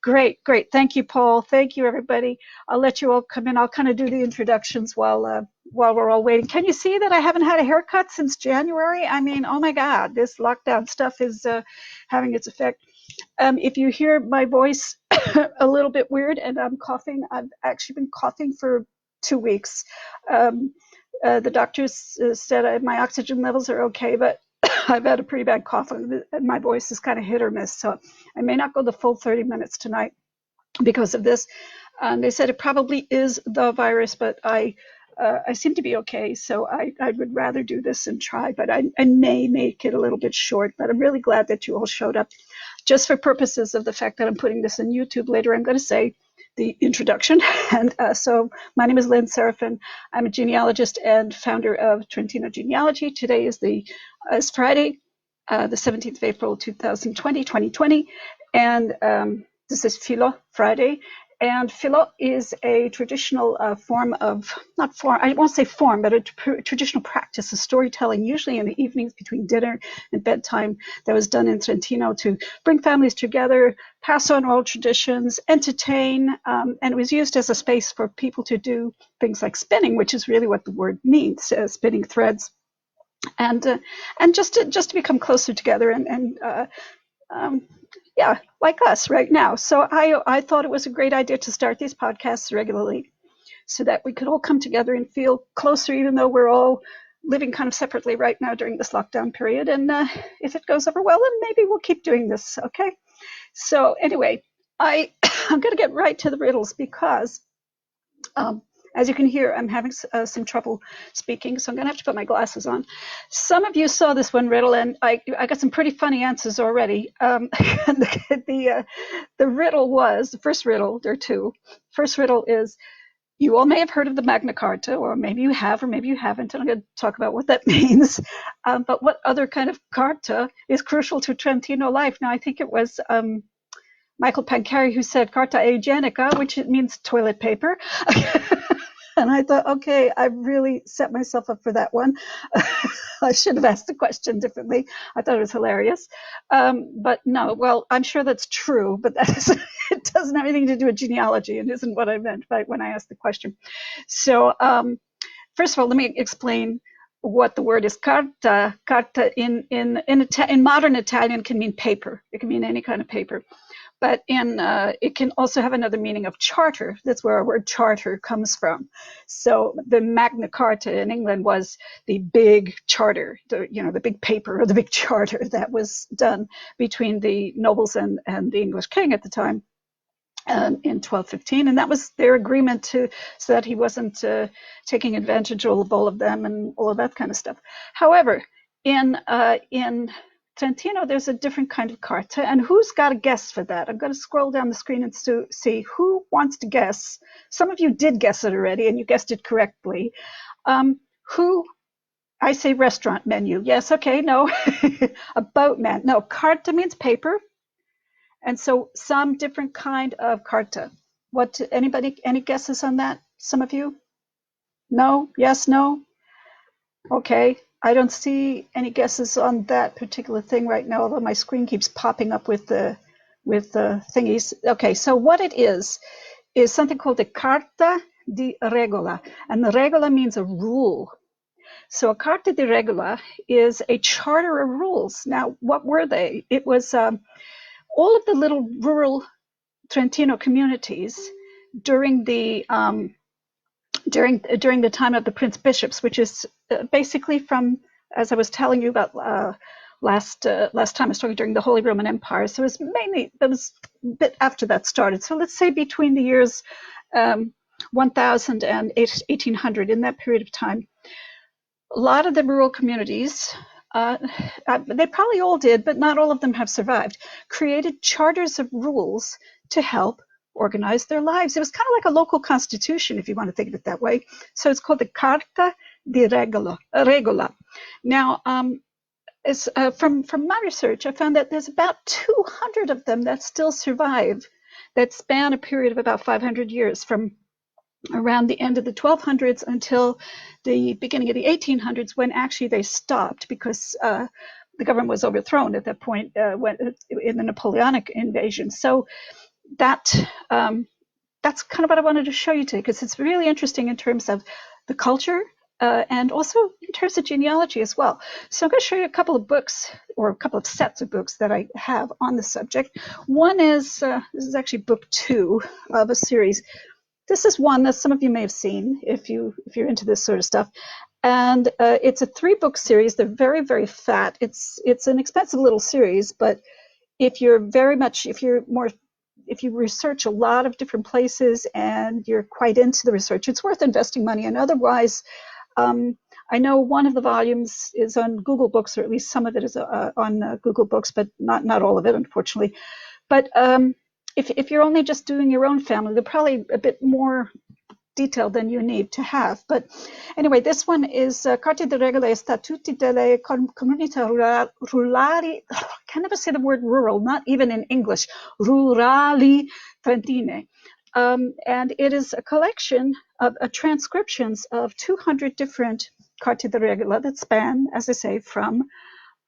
Great, great. Thank you, Paul. Thank you, everybody. I'll let you all come in. I'll kind of do the introductions while we're all waiting. Can you see that I haven't had a haircut since January? I mean, oh my God, this lockdown stuff is having its effect. If you hear my voice a little bit weird and I'm coughing, I've actually been coughing for 2 weeks. The doctors said my oxygen levels are okay, but I've had a pretty bad cough and my voice is kind of hit or miss. So I may not go the full 30 minutes tonight because of this. They said it probably is the virus, but I seem to be okay. So I would rather do this and try, but I may make it a little bit short. But I'm really glad that you all showed up. Just for purposes of the fact that I'm putting this on YouTube later, I'm going to say the introduction. And so my name is Lynn Seraphin. I'm a genealogist and founder of Trentino Genealogy. Today is Friday, the 17th of April, 2020. And this is Philo Friday. And Philo is a traditional form of, not form, I won't say form, but a traditional practice of storytelling, usually in the evenings between dinner and bedtime, that was done in Trentino to bring families together, pass on oral traditions, entertain, and it was used as a space for people to do things like spinning, which is really what the word means, spinning threads, and just to become closer together yeah, like us right now. So I thought it was a great idea to start these podcasts regularly so that we could all come together and feel closer, even though we're all living kind of separately right now during this lockdown period. And if it goes over well, then maybe we'll keep doing this, okay? So anyway, I'm going to get right to the riddles because as you can hear, I'm having some trouble speaking, so I'm going to have to put my glasses on. Some of you saw this one riddle, and I got some pretty funny answers already. The riddle was, the first riddle, there are two. First riddle is, you all may have heard of the Magna Carta, or maybe you have, or maybe you haven't, and I'm going to talk about what that means. But what other kind of carta is crucial to Trentino life? Now, I think it was Michael Pancari who said carta igienica, which it means toilet paper. And I thought, okay, I really set myself up for that one. I should have asked the question differently. I thought it was hilarious. But no, well, I'm sure that's true, but it doesn't have anything to do with genealogy and isn't what I meant when I asked the question. So first of all, let me explain what the word is. Carta. Carta in modern Italian can mean paper. It can mean any kind of paper. But it can also have another meaning of charter. That's where our word charter comes from. So the Magna Carta in England was the big charter, the big paper or the big charter that was done between the nobles and the English king at the time in 1215. And that was their agreement so that he wasn't taking advantage of all of them and all of that kind of stuff. However, in Trentino, there's a different kind of carta, and who's got a guess for that? I'm going to scroll down the screen and see who wants to guess. Some of you did guess it already, and you guessed it correctly. Who? I say restaurant menu. Yes, okay, no. A boatman. No, carta means paper, and so some different kind of carta. What? Anybody? Any guesses on that? Some of you? No? Yes? No? Okay. I don't see any guesses on that particular thing right now, although my screen keeps popping up with the thingies. Okay, so what it is something called the Carta di Regola, and the regola means a rule. So a Carta di Regola is a charter of rules. Now, what were they? It was all of the little rural Trentino communities during the during the time of the Prince Bishops, which is basically from, as I was telling you about last time I was talking, during the Holy Roman Empire. So it was a bit after that started. So let's say between the years 1000 and 1800, in that period of time, a lot of the rural communities, they probably all did, but not all of them have survived, created charters of rules to help organize their lives. It was kind of like a local constitution, if you want to think of it that way. So it's called the Carta di Regola. Now, from my research, I found that there's about 200 of them that still survive, that span a period of about 500 years, from around the end of the 1200s until the beginning of the 1800s, when actually they stopped because the government was overthrown at that point in the Napoleonic invasion. So that's kind of what I wanted to show you today, because it's really interesting in terms of the culture and also in terms of genealogy as well. So I'm going to show you a couple of books, or a couple of sets of books that I have on the subject. One is, this is actually book 2 of a series. This is one that some of you may have seen if you're into this sort of stuff. And it's a 3-book series. They're very, very fat. It's an expensive little series, but if you research a lot of different places and you're quite into the research, it's worth investing money in. Otherwise, I know one of the volumes is on Google Books, or at least some of it is on Google Books, but not all of it, unfortunately. But if you're only just doing your own family, they're probably a bit more detailed than you need to have. But anyway, this one is Carta di Regola e Statuti delle Comunità Rurali. I can never say the word rural, not even in English. Rurali Trentine. And it is a collection of transcriptions of 200 different Carta di Regola that span, as I say, from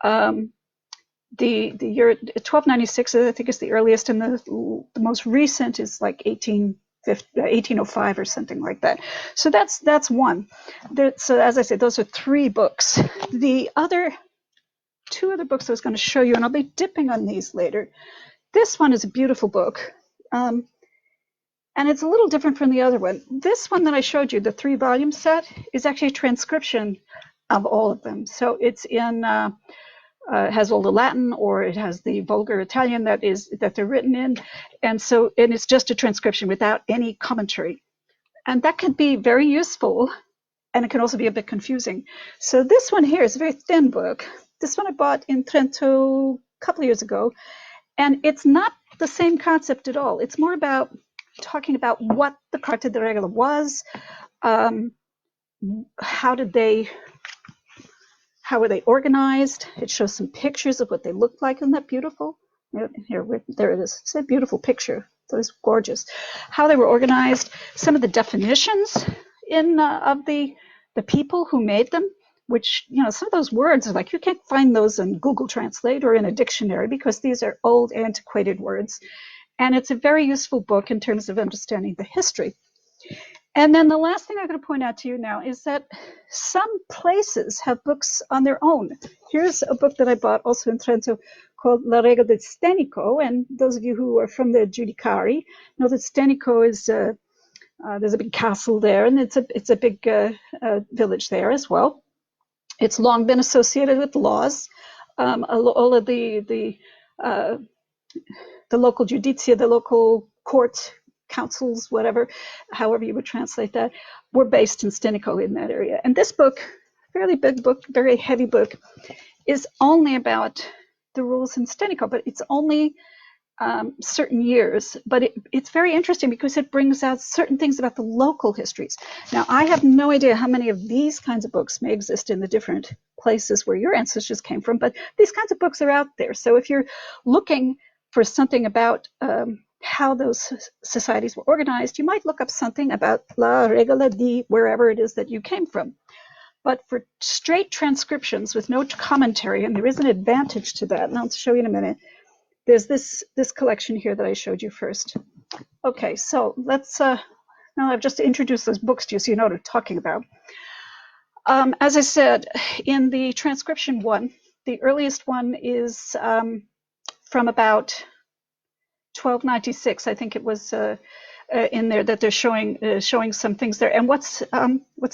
the year 1296, I think, is the earliest, and the most recent is like 1805 or something like that. So that's one. So as I said, those are 3 books. The other 2 other books I was going to show you, and I'll be dipping on these later. This one is a beautiful book, and it's a little different from the other one. This one that I showed you, the 3-volume set, is actually a transcription of all of them. So it's in has all the Latin, or it has the vulgar Italian that they're written in, and it's just a transcription without any commentary, and that can be very useful, and it can also be a bit confusing. So this one here is a very thin book. This one I bought in Trento a couple of years ago, and it's not the same concept at all. It's more about talking about what the Carta di Regola was, how were they organized. It shows some pictures of what they looked like. Isn't that beautiful? Here, there it is. It's a beautiful picture. That was gorgeous. How they were organized, some of the definitions of the people who made them, which, some of those words are like, you can't find those in Google Translate or in a dictionary, because these are old, antiquated words. And it's a very useful book in terms of understanding the history. And then the last thing I'm going to point out to you now is that some places have books on their own. Here's a book that I bought also in Trento called La Regola di Stenico. And those of you who are from the Giudicarie know that Stenico is, there's a big castle there, and it's a big village there as well. It's long been associated with laws. All of the local judicia, the local court councils, however you would translate that, were based in Stenico, in that area. And this book, fairly big book, very heavy book, is only about the rules in Stenico, but it's only certain years. But it's very interesting because it brings out certain things about the local histories. Now, I have no idea how many of these kinds of books may exist in the different places where your ancestors came from, but these kinds of books are out there. So if you're looking for something about how those societies were organized, you might look up something about La Regola di wherever it is that you came from. But for straight transcriptions with no commentary, and there is an advantage to that, and I'll show you in a minute, there's this collection here that I showed you first. Okay, so let's, now I've just introduced those books to you so you know what I'm talking about. As I said, in the transcription one, the earliest one is from about 1296, I think it was in there that they're showing some things there. And what's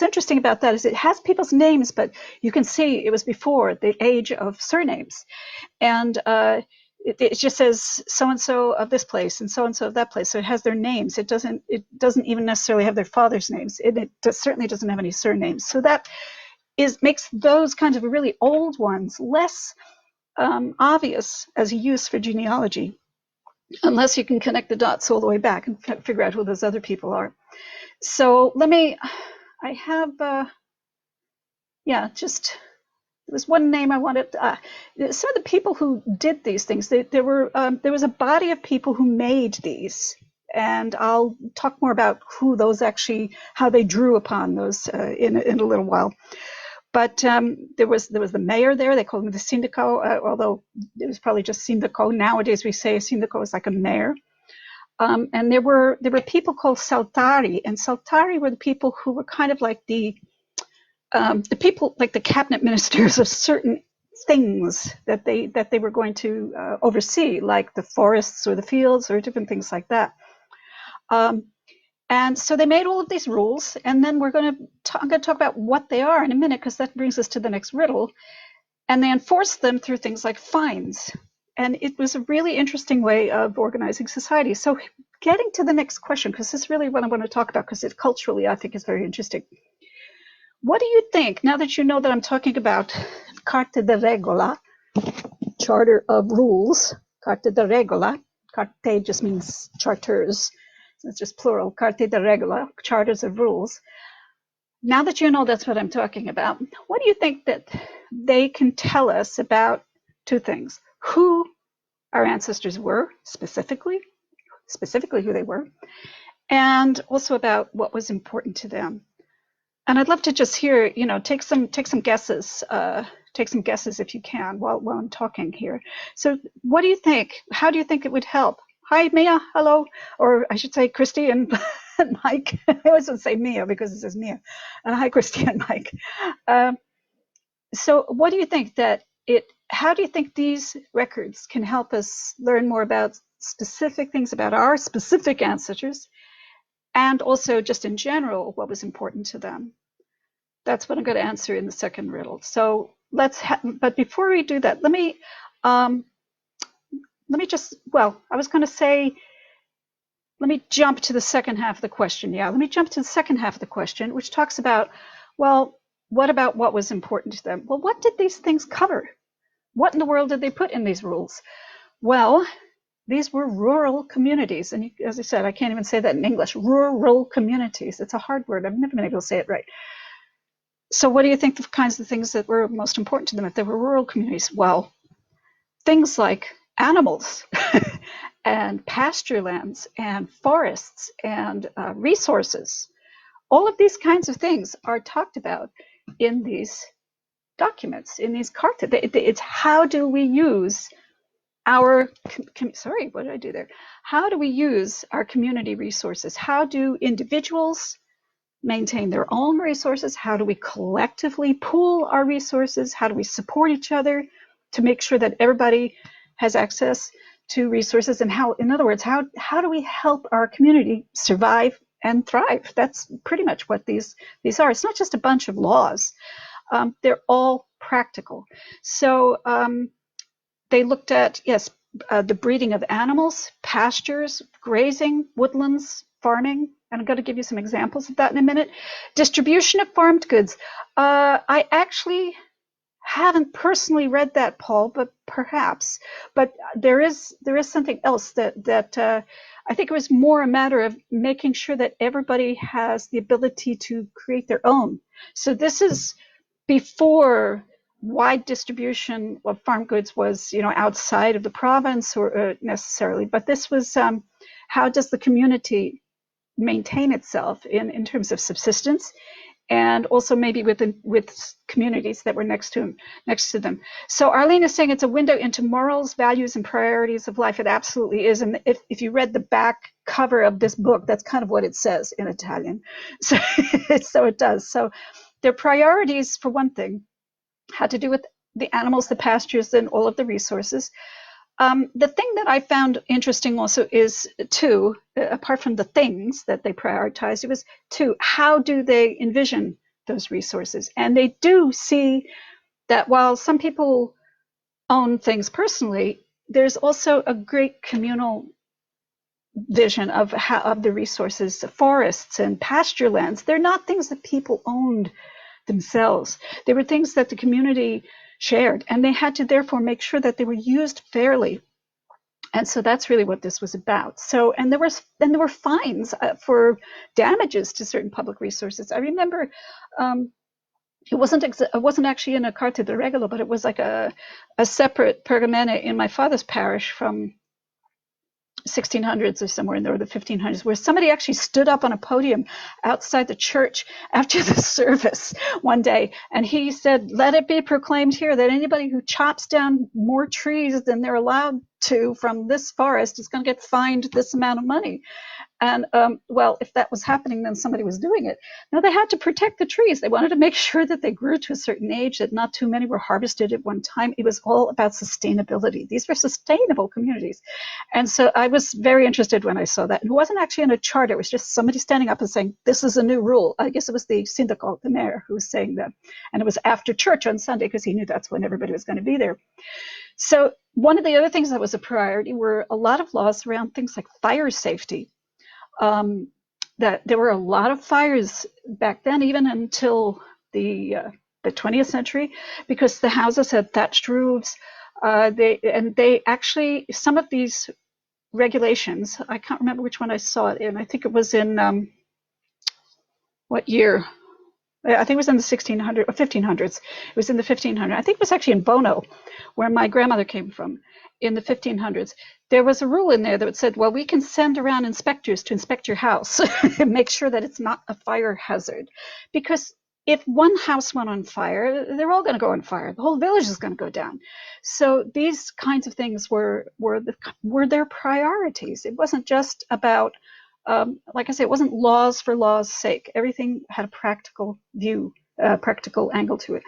interesting about that is it has people's names, but you can see it was before the age of surnames, and it just says so and so of this place and so of that place. So it has their names. It doesn't even necessarily have their father's names. It certainly doesn't have any surnames. So that makes those kinds of really old ones less obvious as a use for genealogy, unless you can connect the dots all the way back and figure out who those other people are. So I have, there was one name I wanted. Some of the people who did these things, there was a body of people who made these, and I'll talk more about how they drew upon those in a little while. But there was the mayor there. They called him the sindaco, although it was probably just sindaco. Nowadays we say a sindaco is like a mayor. And there were people called saltari, and saltari were the people who were kind of like the people, like the cabinet ministers of certain things that they were going to oversee, like the forests or the fields or different things like that. And so they made all of these rules, and then I'm going to talk about what they are in a minute, because that brings us to the next riddle. And they enforced them through things like fines. And it was a really interesting way of organizing society. So getting to the next question, because this is really what I want to talk about, because it culturally, I think, is very interesting. What do you think, now that you know that I'm talking about Carta di Regola, Charter of Rules, Carta di Regola, Carte just means charters, so it's just plural, Carta di Regola, Charters of Rules. Now that you know that's what I'm talking about, what do you think that they can tell us about two things? Who our ancestors were, specifically who they were, and also about what was important to them. And I'd love to just hear, take some guesses. Take some guesses if you can while I'm talking here. So what do you think? How do you think it would help? Hi, Mia. Hello. Or I should say Christy and Mike. I always would say Mia because it says Mia. Hi, Christy and Mike. So what do you think how do you think these records can help us learn more about specific things about our specific ancestors, and also just in general, what was important to them? That's what I'm going to answer in the second riddle. So but before we do that, let me jump to the second half of the question. Yeah, let me jump to the second half of the question, which talks about, well, what about what was important to them? Well, what did these things cover? What in the world did they put in these rules? Well, these were rural communities. And as I said, I can't even say that in English. Rural communities. It's a hard word. I've never been able to say it right. So what do you think the kinds of things that were most important to them if they were rural communities? Well, things like animals and pasture lands and forests and resources. All of these kinds of things are talked about in these documents, in these carta. It's how do we use our, sorry, what did I do there? How do we use our community resources? How do individuals maintain their own resources? How do we collectively pool our resources? How do we support each other to make sure that everybody has access to resources? And how, in other words, how do we help our community survive and thrive? That's pretty much what these are. It's not just a bunch of laws. They're all practical. So they looked at, yes, the breeding of animals, pastures, grazing, woodlands, farming, and I'm going to give you some examples of that in a minute. Distribution of farmed goods. I actually haven't personally read that, Paul, but perhaps. But there is something else that I think it was more a matter of making sure that everybody has the ability to create their own. So this is before wide distribution of farm goods was, outside of the province or necessarily, but this was how does the community maintain itself in terms of subsistence, and also maybe with communities that were next to them. So Arlene is saying it's a window into morals, values, and priorities of life. It absolutely is. And if you read the back cover of this book, that's kind of what it says in Italian. So, so it does. So their priorities, for one thing, had to do with the animals, the pastures, and all of the resources. The thing that I found interesting also is, too, apart from the things that they prioritized, it was, too, how do they envision those resources? And they do see that while some people own things personally, there's also a great communal vision of the resources. Forests and pasture lands, they're not things that people owned themselves. They were things that the community shared, and they had to therefore make sure that they were used fairly. And so that's really what this was about. So, and there were fines for damages to certain public resources. I remember it wasn't actually in a Carta di Regola, but it was like a separate pergamena in my father's parish from 1600s or somewhere in there, or the 1500s, where somebody actually stood up on a podium outside the church after the service one day, and he said, "Let it be proclaimed here that anybody who chops down more trees than they're allowed to from this forest is going to get fined this amount of money. And well, if that was happening, then somebody was doing it. Now, they had to protect the trees. They wanted to make sure that they grew to a certain age, that not too many were harvested at one time. It was all about sustainability. These were sustainable communities. And so I was very interested when I saw that. It wasn't actually in a charter. It was just somebody standing up and saying, this is a new rule. I guess it was the syndical, the mayor, who was saying that. And it was after church on Sunday, because he knew that's when everybody was going to be there. So one of the other things that was a priority were a lot of laws around things like fire safety. That there were a lot of fires back then, even until the 20th century, because the houses had thatched roofs. They actually, some of these regulations, I can't remember which one I saw it in. I think it was in what year? I think it was in the 1600s or 1500s. It was in the 1500s. I think it was actually in Bono, where my grandmother came from, in the 1500s. There was a rule in there that said, well, we can send around inspectors to inspect your house and make sure that it's not a fire hazard. Because if one house went on fire, they're all going to go on fire. The whole village is going to go down. So these kinds of things were their priorities. It wasn't just about, like I say, it wasn't laws for law's sake. Everything had a practical view, practical angle to it.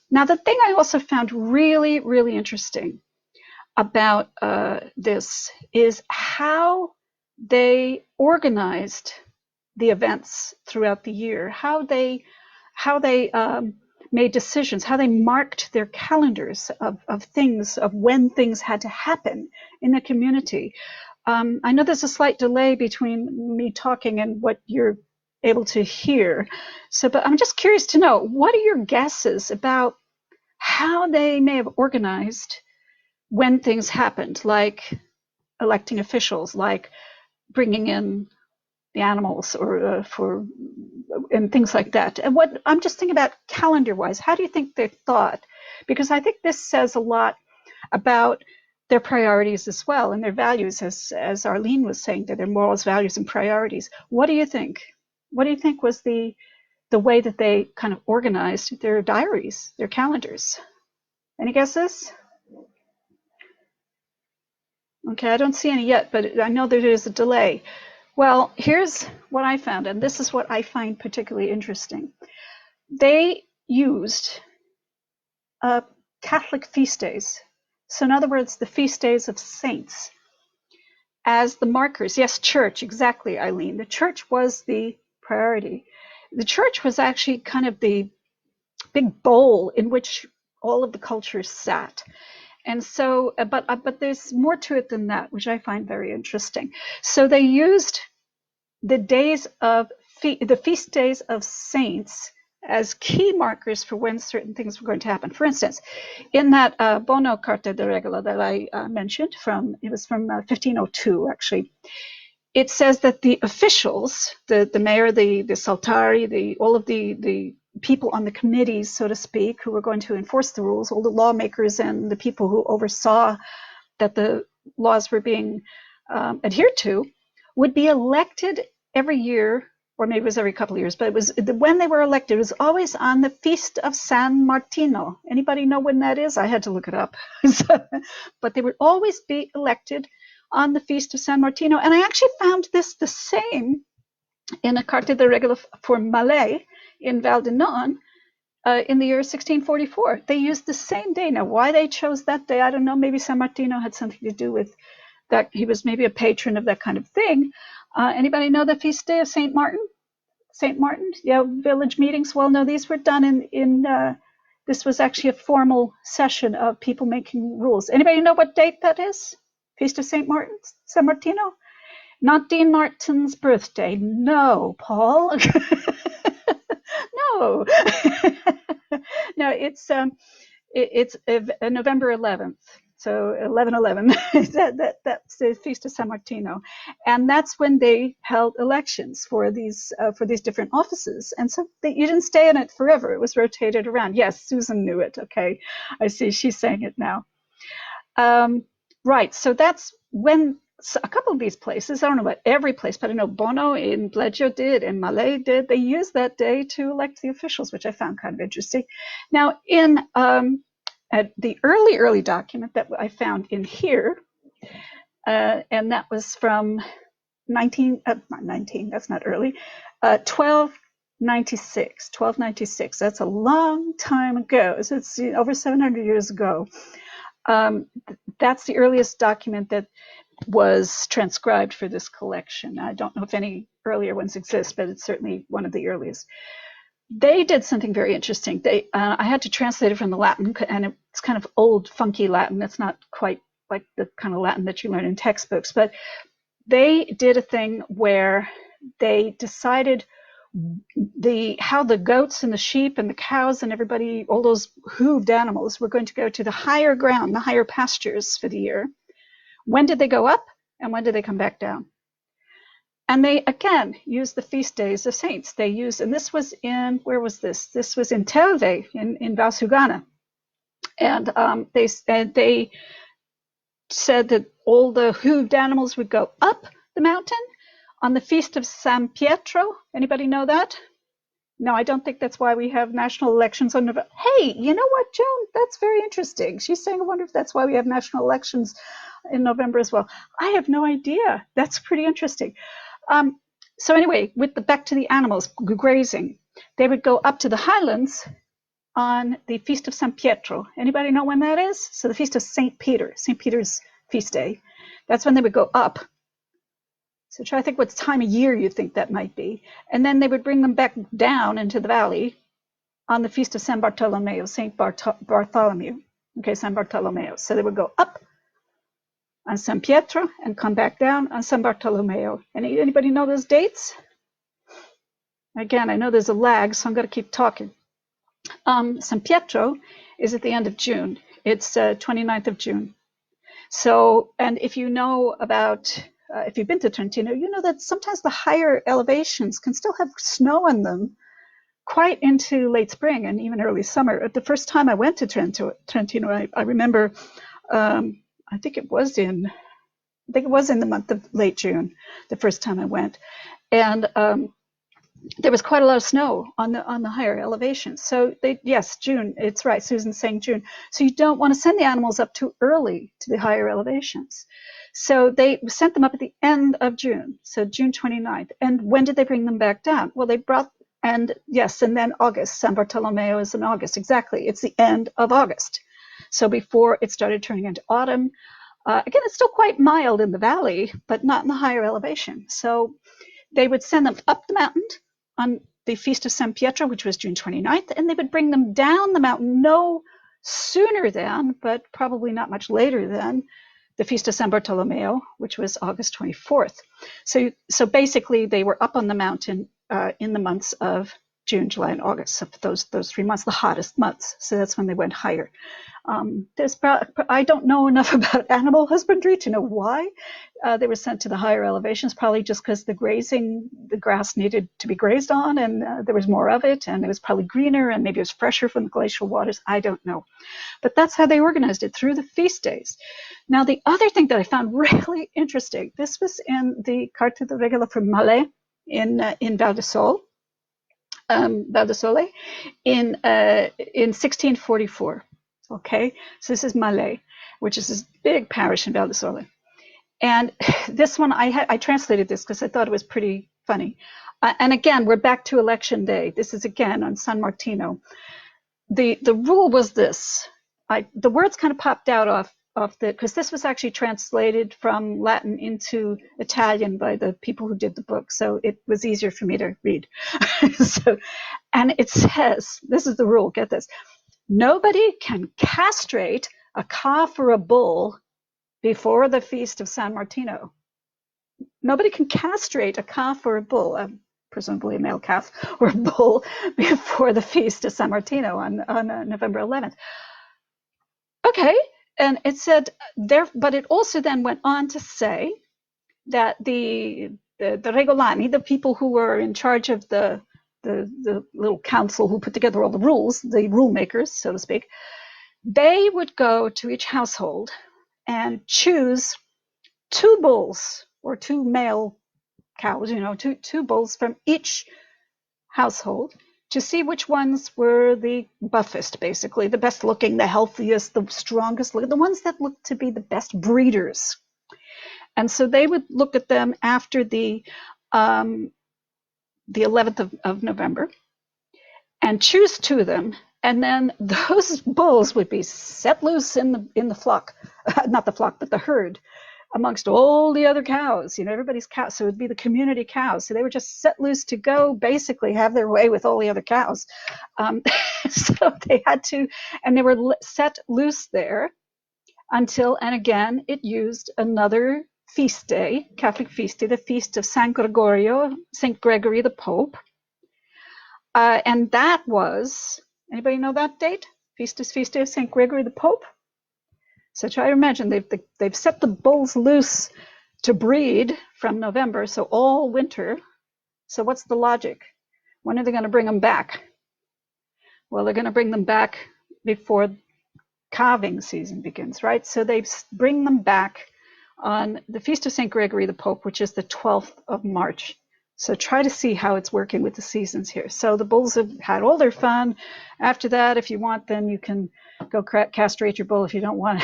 Now, the thing I also found really, really interesting about this is how they organized the events throughout the year, how they made decisions, how they marked their calendars of things, of when things had to happen in the community. I know there's a slight delay between me talking and what you're able to hear. So, but I'm just curious to know, what are your guesses about how they may have organized when things happened, like electing officials, like bringing in the animals or and things like that? And what I'm just thinking about calendar-wise, how do you think they thought? Because I think this says a lot about their priorities as well, and their values, as Arlene was saying, that their morals, values, and priorities. What do you think? What do you think was the way that they kind of organized their diaries, their calendars? Any guesses? Okay, I don't see any yet, but I know there is a delay. Well, here's what I found, and this is what I find particularly interesting. They used Catholic feast days. So in other words, the feast days of saints as the markers. Yes, church, exactly, Eileen. The church was the priority. The church was actually kind of the big bowl in which all of the cultures sat. And so, but there's more to it than that, which I find very interesting. So they used the days of the feast days of saints as key markers for when certain things were going to happen. For instance, in that Bono Carta di Regola that I mentioned, it was from 1502 actually. It says that the officials, the mayor, the saltari, all of the people on the committees, so to speak, who were going to enforce the rules, all the lawmakers and the people who oversaw that the laws were being adhered to, would be elected every year, or maybe it was every couple of years, but it was when they were elected, it was always on the Feast of San Martino. Anybody know when that is? I had to look it up. But they would always be elected on the Feast of San Martino. And I actually found this the same in a Carta di Regola for Malé in Val di Sole in the year 1644. They used the same day. Now, why they chose that day, I don't know. Maybe San Martino had something to do with that. He was maybe a patron of that kind of thing. Anybody know the feast day of Saint Martin? Saint Martin? Yeah, village meetings. Well, no, these were done this was actually a formal session of people making rules. Anybody know what date that is? Feast of Saint Martin, San Martino? Not Dean Martin's birthday. No, Paul. No. No, it's November 11th. So 11/11. That's the Feast of San Martino, and that's when they held elections for these different offices. And so you didn't stay in it forever; it was rotated around. Yes, Susan knew it. Okay, I see she's saying it now. Right. So that's when a couple of these places. I don't know about every place, but I know Bono in Bleggio did, and Malé did. They used that day to elect the officials, which I found kind of interesting. Now, in at the early document that I found in here, And that was from 19, that's not early, 1296. That's a long time ago. So it's over 700 years ago. That's the earliest document that was transcribed for this collection. I don't know if any earlier ones exist, but it's certainly one of the earliest. They did something very interesting. I had to translate it from the Latin, and it's kind of old, funky Latin. It's not quite like the kind of Latin that you learn in textbooks, but they did a thing where they decided how the goats and the sheep and the cows and everybody, all those hooved animals, were going to go to the higher ground, the higher pastures for the year. When did they go up, and when did they come back down? And they, again, used the feast days of saints. They used, and this was in, where was this? This was in Telve, in Valsugana. And they said that all the hooved animals would go up the mountain on the Feast of San Pietro. Anybody know that? No, I don't think that's why we have national elections on November. Hey, you know what, Joan? That's very interesting. She's saying, I wonder if that's why we have national elections in November as well. I have no idea. That's pretty interesting. So anyway, back to the animals grazing, they would go up to the highlands on the Feast of San Pietro. Anybody know when that is? So the Feast of Saint Peter, Saint Peter's feast day. That's when they would go up. So try to think what time of year you think that might be. And then they would bring them back down into the valley on the Feast of San Bartolomeo, Saint Bartholomew. Okay, San Bartolomeo. So they would go up on San Pietro and come back down on San Bartolomeo. Anybody know those dates? Again, I know there's a lag, so I'm going to keep talking. San Pietro is at the end of June. It's 29th of June. So, and if you know about, if you've been to Trentino, you know that sometimes the higher elevations can still have snow on them quite into late spring and even early summer. The first time I went to Trentino, I remember, I think it was in the month of late June, the first time I went. And there was quite a lot of snow on the higher elevations. So yes, June, it's right, Susan's saying June. So you don't want to send the animals up too early to the higher elevations. So they sent them up at the end of June, so June 29th. And when did they bring them back down? Well, and then August, San Bartolomeo is in August, exactly. It's the end of August. So before it started turning into autumn. Again, it's still quite mild in the valley, but not in the higher elevation. So they would send them up the mountain on the Feast of San Pietro, which was June 29th, and they would bring them down the mountain no sooner than, but probably not much later than, the Feast of San Bartolomeo, which was August 24th. So basically, they were up on the mountain in the months of June, July, and August, so those 3 months, the hottest months. So that's when they went higher. I don't know enough about animal husbandry to know why they were sent to the higher elevations, probably just because the grass needed to be grazed on, and there was more of it, and it was probably greener, and maybe it was fresher from the glacial waters. I don't know. But that's how they organized it, through the feast days. Now, the other thing that I found really interesting, this was in the Carta di Regola from Malé in Val di Sole. Val di Sole in 1644. Okay, so this is Malé, which is this big parish in Val di Sole. And this one, I translated this because I thought it was pretty funny. And again, we're back to election day. This is again on San Martino. The rule was this. The words kind of popped out off because this was actually translated from Latin into Italian by the people who did the book, so it was easier for me to read. And it says, this is the rule, get this: nobody can castrate a calf or a bull before the Feast of San Martino. Nobody can castrate a calf or a bull, presumably a male calf or a bull, before the Feast of San Martino on November 11th. Okay. And it said there, but it also then went on to say that the Regolani, the people who were in charge of the little council who put together all the rules, the rule makers, so to speak, they would go to each household and choose 2 bulls or 2 male cows, two bulls from each household, to see which ones were the buffest, basically, the best looking, the healthiest, the strongest looking, the ones that looked to be the best breeders, And so they would look at them after the 11th of November and choose 2 of them. And then those bulls would be set loose in the flock, not the flock, but the herd, amongst all the other cows, everybody's cows. So it would be the community cows. So they were just set loose to go basically have their way with all the other cows. So they had to, and they were set loose there until, and again, it used another feast day, Catholic feast day, the Feast of San Gregorio, Saint Gregory the Pope. And that was, anybody know that date? Feast day of Saint Gregory the Pope. So try to imagine, they've set the bulls loose to breed from November, so all winter. So what's the logic? When are they going to bring them back? Well, they're going to bring them back before calving season begins, right? So they bring them back on the Feast of St. Gregory the Pope, which is the 12th of March. So try to see how it's working with the seasons here. So the bulls have had all their fun. After that, if you want, then you can go castrate your bull if you don't want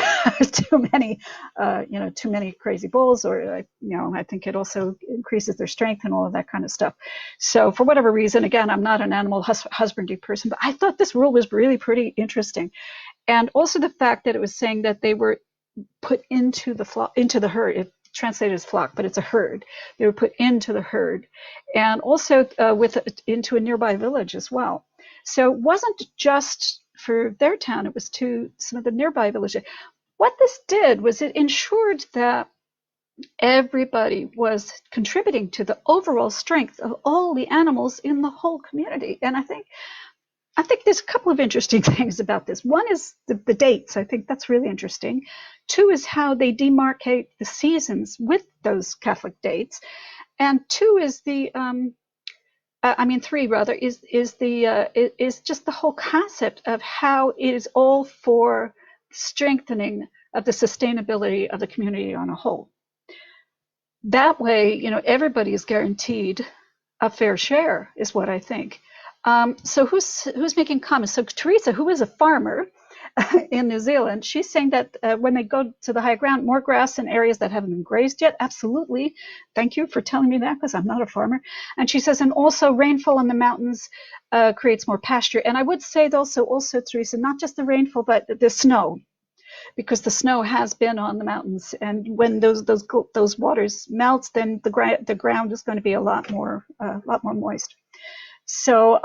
too many crazy bulls, or I think it also increases their strength and all of that kind of stuff. So for whatever reason, again, I'm not an animal husbandry person, but I thought this rule was really pretty interesting. And also the fact that it was saying that they were put into the herd. It translated as flock, but it's a herd. They were put into the herd, and also into a nearby village as well. So it wasn't just for their town, it was to some of the nearby villages. What this did was it ensured that everybody was contributing to the overall strength of all the animals in the whole community. And I think there's a couple of interesting things about this. One is the dates. I think that's really interesting. 2 is how they demarcate the seasons with those Catholic dates. And 2 is 3 rather, is just the whole concept of how it is all for strengthening of the sustainability of the community on a whole. That way, everybody is guaranteed a fair share, is what I think. So who's making comments? So Teresa, who is a farmer in New Zealand, she's saying that when they go to the high ground, more grass in areas that haven't been grazed yet. Absolutely. Thank you for telling me that, because I'm not a farmer. And she says, and also rainfall in the mountains creates more pasture. And I would say also, Teresa, not just the rainfall, but the snow, because the snow has been on the mountains. And when those waters melt, then the ground is going to be a lot more moist. So,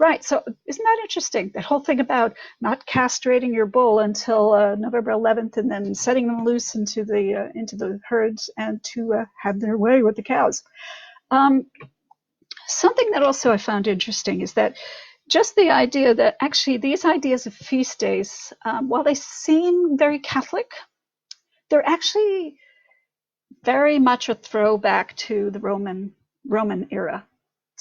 right. So isn't that interesting? That whole thing about not castrating your bull until November 11th and then setting them loose into the herds and to have their way with the cows. Something that also I found interesting is that just the idea that actually these ideas of feast days, while they seem very Catholic, they're actually very much a throwback to the Roman era.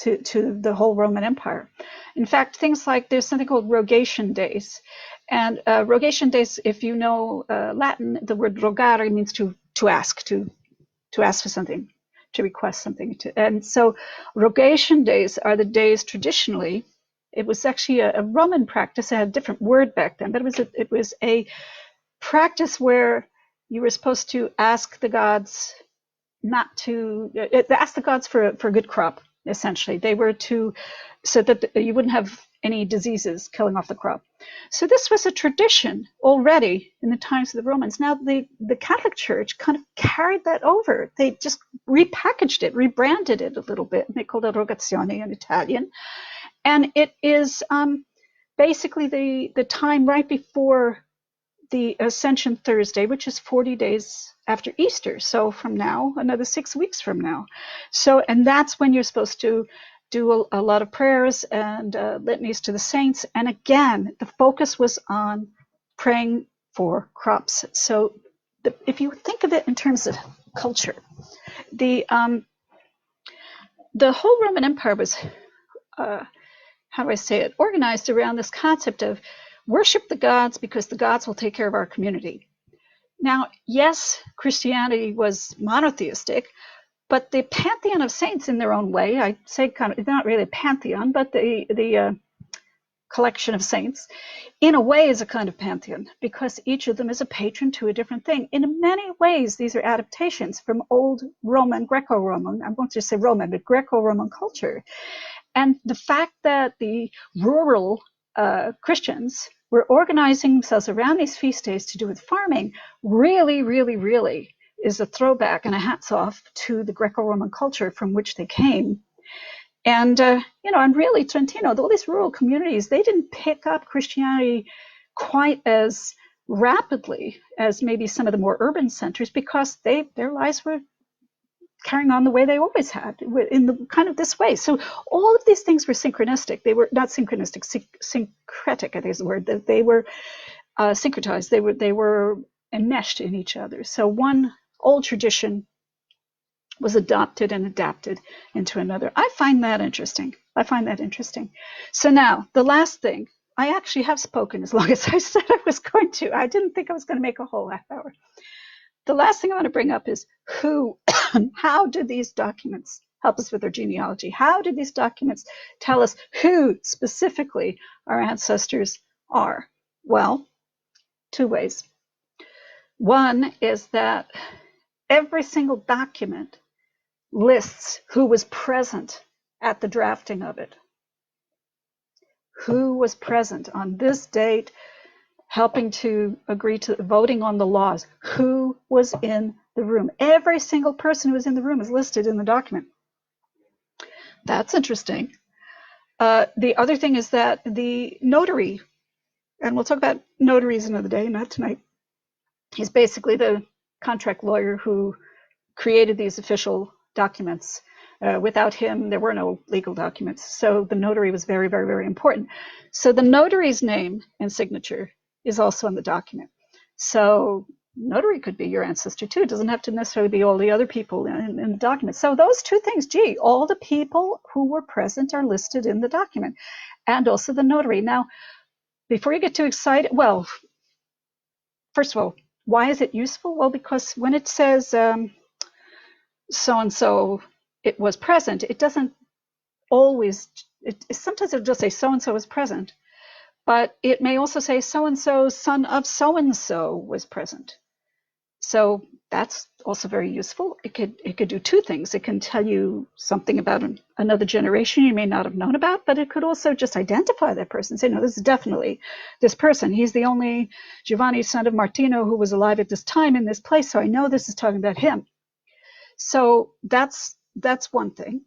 To the whole Roman Empire. In fact, things like there's something called Rogation Days. And Rogation Days, if you know Latin, the word rogare means to ask for something, to request something. And so Rogation Days are the days traditionally, it was actually a Roman practice. It had a different word back then, but it was a practice where you were supposed to ask the gods for a good crop. Essentially, they were so that you wouldn't have any diseases killing off the crop. So this was a tradition already in the times of the Romans. Now the Catholic Church kind of carried that over. They just repackaged it, rebranded it a little bit, and they called it Rogation in Italian. And it is basically the time right before the Ascension Thursday, which is 40 days after Easter. So from now, another 6 weeks from now. So, and that's when you're supposed to do a lot of prayers and litanies to the saints. And again, the focus was on praying for crops. So if you think of it in terms of culture, the whole Roman Empire was, organized around this concept of worship the gods because the gods will take care of our community. Now, yes, Christianity was monotheistic, but the pantheon of saints in their own way, I'd say kind of, not really a pantheon, but the collection of saints, in a way is a kind of pantheon, because each of them is a patron to a different thing. In many ways, these are adaptations from old Roman, Greco-Roman, I won't just say Roman, but Greco-Roman culture. And the fact that the rural Christians were organizing themselves around these feast days to do with farming really, really, really is a throwback and a hats off to the Greco-Roman culture from which they came. And, and really Trentino, all these rural communities, they didn't pick up Christianity quite as rapidly as maybe some of the more urban centers, because their lives were carrying on the way they always had, in the kind of this way. So all of these things were synchronistic. They were not synchronistic, syncretic, I think is the word. That they were syncretized. They were enmeshed in each other. So one old tradition was adopted and adapted into another. I find that interesting. So now, the last thing, I actually have spoken as long as I said I was going to. I didn't think I was going to make a whole half hour. The last thing I want to bring up is how do these documents help us with our genealogy? How do these documents tell us who specifically our ancestors are? Well, two ways. One is that every single document lists who was present at the drafting of it. Who was present on this date, helping to agree to voting on the laws? Who was in the room? Every single person who was in the room is listed in the document. That's interesting. The other thing is that the notary, and we'll talk about notaries another day, not tonight, he's basically the contract lawyer who created these official documents. Without him, there were no legal documents. So the notary was very, very, very important. So the notary's name and signature is also in the document. So notary could be your ancestor too. It doesn't have to necessarily be all the other people in the document. So those two things, all the people who were present are listed in the document, and also the notary. Now, before you get too excited, well, first of all, why is it useful? Well, because when it says so-and-so it was present, it doesn't always, sometimes it'll just say so-and-so was present, but it may also say so-and-so, son of so-and-so was present. So that's also very useful. It could do two things. It can tell you something about another generation you may not have known about, but it could also just identify that person. Say, no, this is definitely this person. He's the only Giovanni, son of Martino, who was alive at this time in this place, so I know this is talking about him. So that's one thing.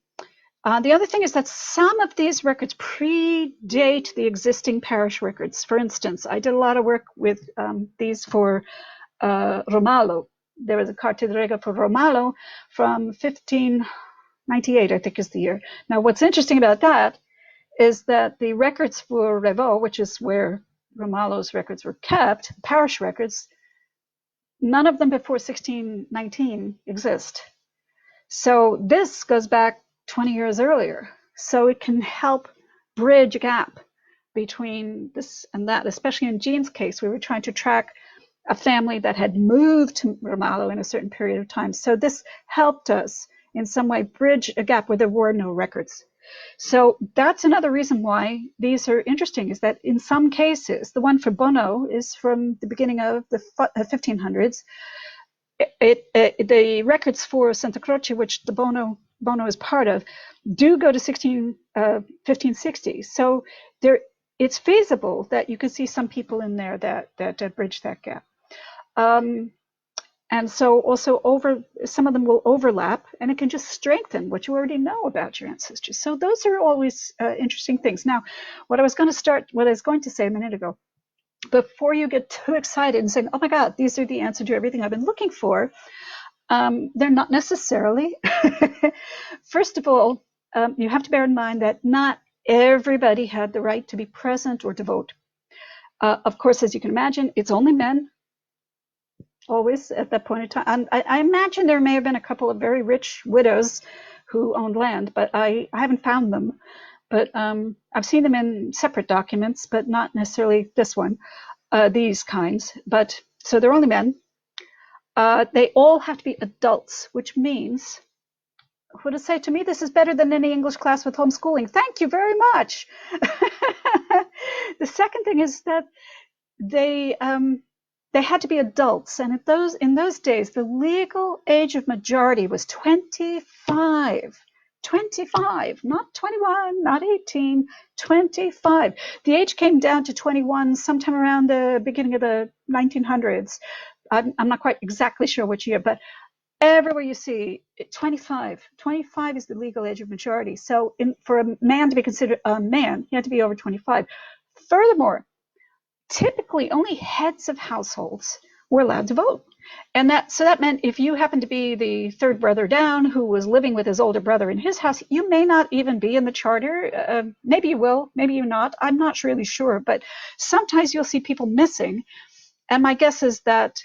The other thing is that some of these records predate the existing parish records. For instance, I did a lot of work with these for Romalo. There was a Carta di Regola for Romalo from 1598, I think is the year. Now, what's interesting about that is that the records for Revo, which is where Romalo's records were kept, parish records, none of them before 1619 exist. So this goes back 20 years earlier. So it can help bridge a gap between this and that, especially in Jean's case. We were trying to track a family that had moved to Romalo in a certain period of time. So this helped us in some way bridge a gap where there were no records. So that's another reason why these are interesting, is that in some cases, the one for Bono is from the beginning of the 1500s. The records for Santa Croce, which the Bono is part of, do go to 1560. So it's feasible that you could see some people in there that bridge that gap. And so also some of them will overlap, and it can just strengthen what you already know about your ancestors. So those are always interesting things. Now, what I was going to say a minute ago, before you get too excited and saying, oh my God, these are the answer to everything I've been looking for, they're not necessarily. First of all, you have to bear in mind that not everybody had the right to be present or to vote. Of course, as you can imagine, it's only men, always at that point in time. And I imagine there may have been a couple of very rich widows who owned land, but I haven't found them. But I've seen them in separate documents, but not necessarily this one, these kinds. But so they're only men. They all have to be adults, which means, what to say to me, this is better than any English class with homeschooling. Thank you very much. The second thing is that they had to be adults, and in those days, the legal age of majority was 25. 25, not 21, not 18, 25. The age came down to 21 sometime around the beginning of the 1900s. I'm not quite exactly sure which year, but everywhere you see 25 is the legal age of majority. So for a man to be considered a man, he had to be over 25. Furthermore, typically only heads of households were allowed to vote. And that meant if you happened to be the third brother down who was living with his older brother in his house, you may not even be in the charter. Maybe you will, maybe you're not. I'm not really sure, but sometimes you'll see people missing. And my guess is that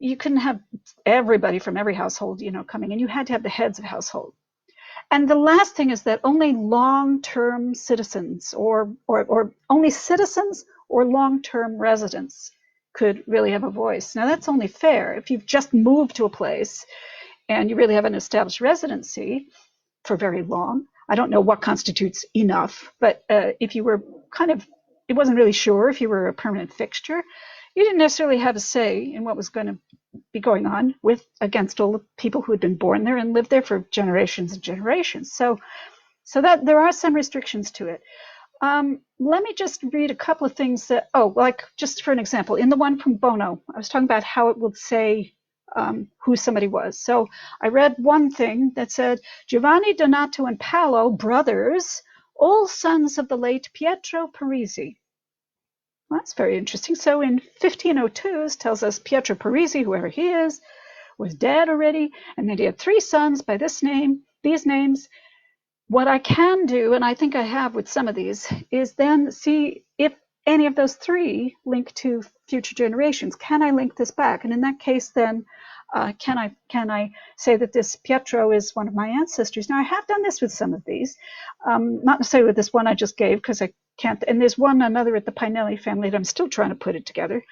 you couldn't have everybody from every household, coming in. You had to have the heads of household. And the last thing is that only long-term citizens or only citizens or long-term residents could really have a voice. Now, that's only fair. If you've just moved to a place and you really have an established residency for very long, I don't know what constitutes enough, but if you were it wasn't really sure if you were a permanent fixture, you didn't necessarily have a say in what was going to be going on against all the people who had been born there and lived there for generations and generations. So that there are some restrictions to it. Let me just read a couple of things like just for an example, in the one from Bono, I was talking about how it would say who somebody was. So I read one thing that said, Giovanni, Donato, and Paolo, brothers, all sons of the late Pietro Parisi. Well, that's very interesting. So in 1502, it tells us Pietro Parisi, whoever he is, was dead already, and that he had 3 sons by these names. What I can do, and I think I have with some of these, is then see if any of those 3 link to future generations. Can I link this back? And in that case, then can I say that this Pietro is one of my ancestors? Now, I have done this with some of these, not necessarily with this one I just gave, because I can't. And there's another at the Pinelli family that I'm still trying to put it together.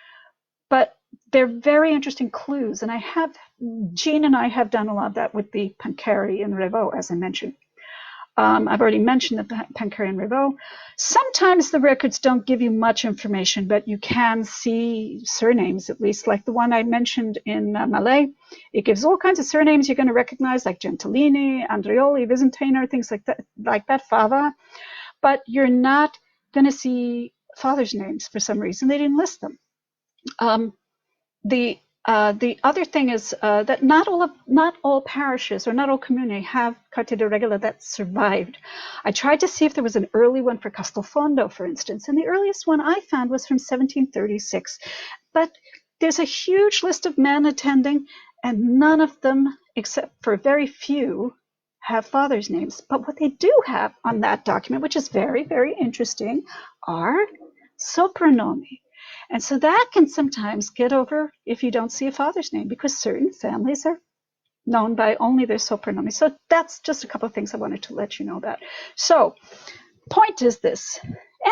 But they're very interesting clues, and Jean and I have done a lot of that with the Pancari and Revaux, as I mentioned. I've already mentioned the Pancari and Revaux. Sometimes the records don't give you much information, but you can see surnames, at least, like the one I mentioned in Malé. It gives all kinds of surnames you're going to recognize, like Gentilini, Andreoli, Visentino, things like that, Fava. But you're not going to see fathers' names for some reason. They didn't list them. The other thing is that not all parishes or not all comuni have Carta di Regola that survived. I tried to see if there was an early one for Castelfondo, for instance, and the earliest one I found was from 1736. But there's a huge list of men attending, and none of them, except for very few, have fathers' names. But what they do have on that document, which is very, very interesting, are sopranomi. And so that can sometimes get over if you don't see a father's name, because certain families are known by only their sopranomi. So that's just a couple of things I wanted to let you know about. So point is this.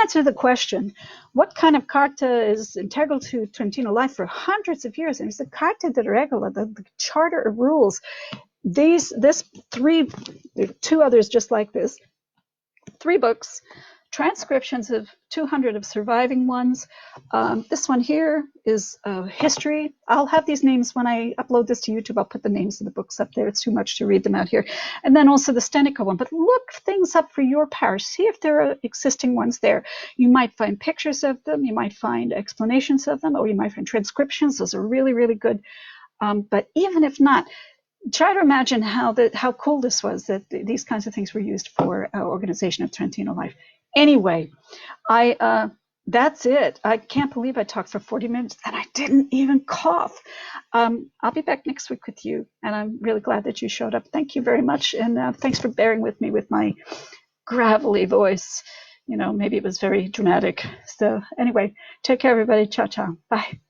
Answer the question, what kind of carta is integral to Trentino life for hundreds of years? And it's the Carta di Regola, the Charter of Rules. Two others just like this, 3 books, transcriptions of 200 of surviving ones. This one here is history. I'll have these names when I upload this to YouTube. I'll put the names of the books up there. It's too much to read them out here. And then also the Stenico one. But look things up for your parish. See if there are existing ones there. You might find pictures of them. You might find explanations of them, or you might find transcriptions. Those are really, really good. But even if not, try to imagine how cool this was, that these kinds of things were used for organization of Trentino life. Anyway, that's it. I can't believe I talked for 40 minutes and I didn't even cough. I'll be back next week with you, and I'm really glad that you showed up. Thank you very much, and thanks for bearing with me with my gravelly voice. Maybe it was very dramatic. So anyway, take care, everybody. Ciao, ciao. Bye.